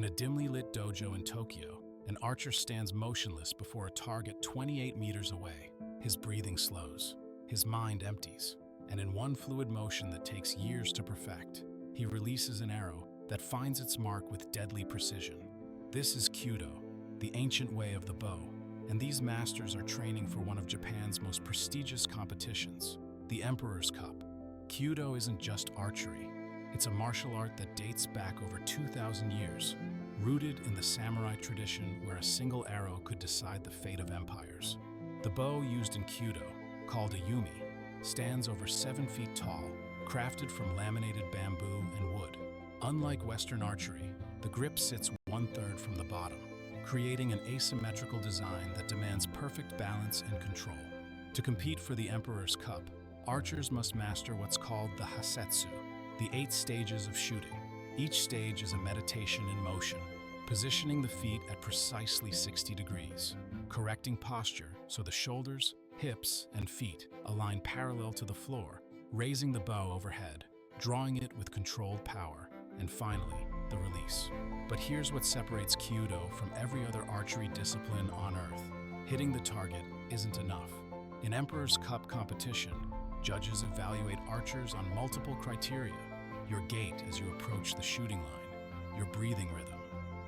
a dimly lit dojo in Tokyo, an archer stands motionless before a target 28 meters away. His breathing slows, his mind empties, and in one fluid motion that takes years to perfect, he releases an arrow that finds its mark with deadly precision. This is Kyudo, the ancient way of the bow, and these masters are training for one of Japan's most prestigious competitions, the Emperor's Cup. Kyudo isn't just archery. It's a martial art that dates back over 2,000 years, rooted in the samurai tradition where a single arrow could decide the fate of empires. The bow used in Kyudo, called a yumi, stands over 7 feet tall, crafted from laminated bamboo and wood. Unlike Western archery, the grip sits 1/3 from the bottom, creating an asymmetrical design that demands perfect balance and control. To compete for the Emperor's Cup, archers must master what's called the Hassetsu, the 8 stages of shooting. Each stage is a meditation in motion, positioning the feet at precisely 60 degrees, correcting posture so the shoulders, hips, and feet align parallel to the floor, raising the bow overhead, drawing it with controlled power, and finally, the release. But here's what separates Kyudo from every other archery discipline on Earth. Hitting the target isn't enough. In Emperor's Cup competition, judges evaluate archers on multiple criteria: your gait as you approach the shooting line, your breathing rhythm,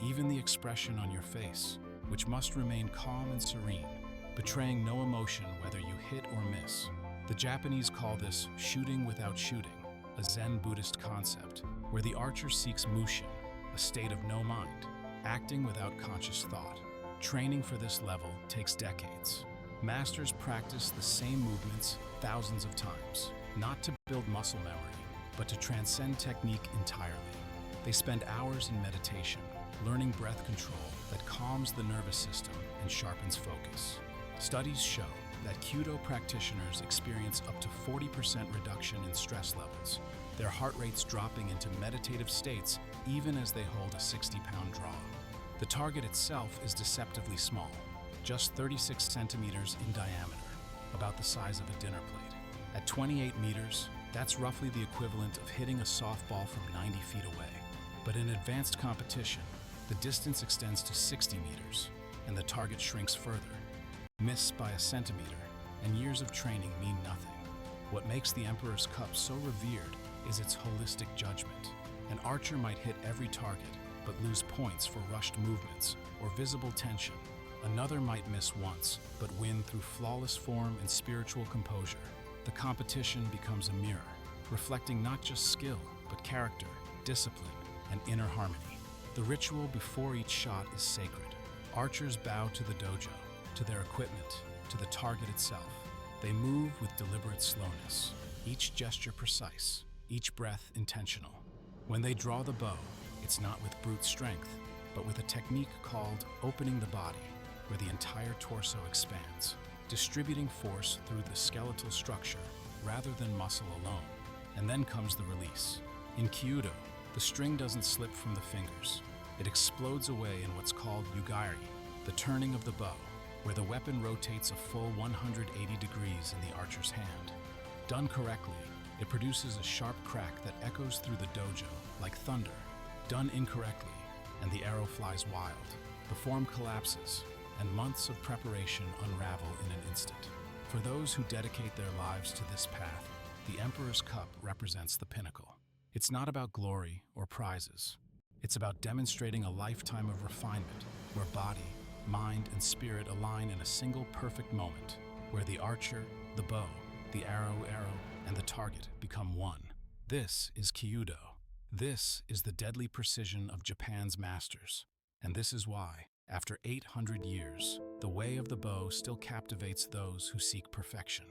even the expression on your face, which must remain calm and serene, betraying no emotion whether you hit or miss. The Japanese call this shooting without shooting, a Zen Buddhist concept where the archer seeks mushin, a state of no mind, acting without conscious thought. Training for this level takes decades. Masters practice the same movements thousands of times, not to build muscle memory, but to transcend technique entirely. They spend hours in meditation, learning breath control that calms the nervous system and sharpens focus. Studies show that Kyudo practitioners experience up to 40% reduction in stress levels, their heart rates dropping into meditative states even as they hold a 60-pound draw. The target itself is deceptively small, just 36 centimeters in diameter, about the size of a dinner plate. At 28 meters, that's roughly the equivalent of hitting a softball from 90 feet away. But in advanced competition, the distance extends to 60 meters, and the target shrinks further. Miss by a centimeter, and years of training mean nothing. What makes the Emperor's Cup so revered is its holistic judgment. An archer might hit every target, but lose points for rushed movements or visible tension. Another might miss once, but win through flawless form and spiritual composure. The competition becomes a mirror, reflecting not just skill, but character, discipline, and inner harmony. The ritual before each shot is sacred. Archers bow to the dojo, to their equipment, to the target itself. They move with deliberate slowness, each gesture precise, each breath intentional. When they draw the bow, it's not with brute strength, but with a technique called opening the body, where the entire torso expands, distributing force through the skeletal structure rather than muscle alone. And then comes the release. In Kyudo, the string doesn't slip from the fingers. It explodes away in what's called yugari, the turning of the bow, where the weapon rotates a full 180 degrees in the archer's hand. Done correctly, it produces a sharp crack that echoes through the dojo like thunder. Done incorrectly, and the arrow flies wild. The form collapses, and months of preparation unravel in an instant. For those who dedicate their lives to this path, the Emperor's Cup represents the pinnacle. It's not about glory or prizes. It's about demonstrating a lifetime of refinement, where body, mind, and spirit align in a single perfect moment, where the archer, the bow, the arrow, and the target become one. This is Kyudo. This is the deadly precision of Japan's masters. And this is why, after 800 years, the way of the bow still captivates those who seek perfection.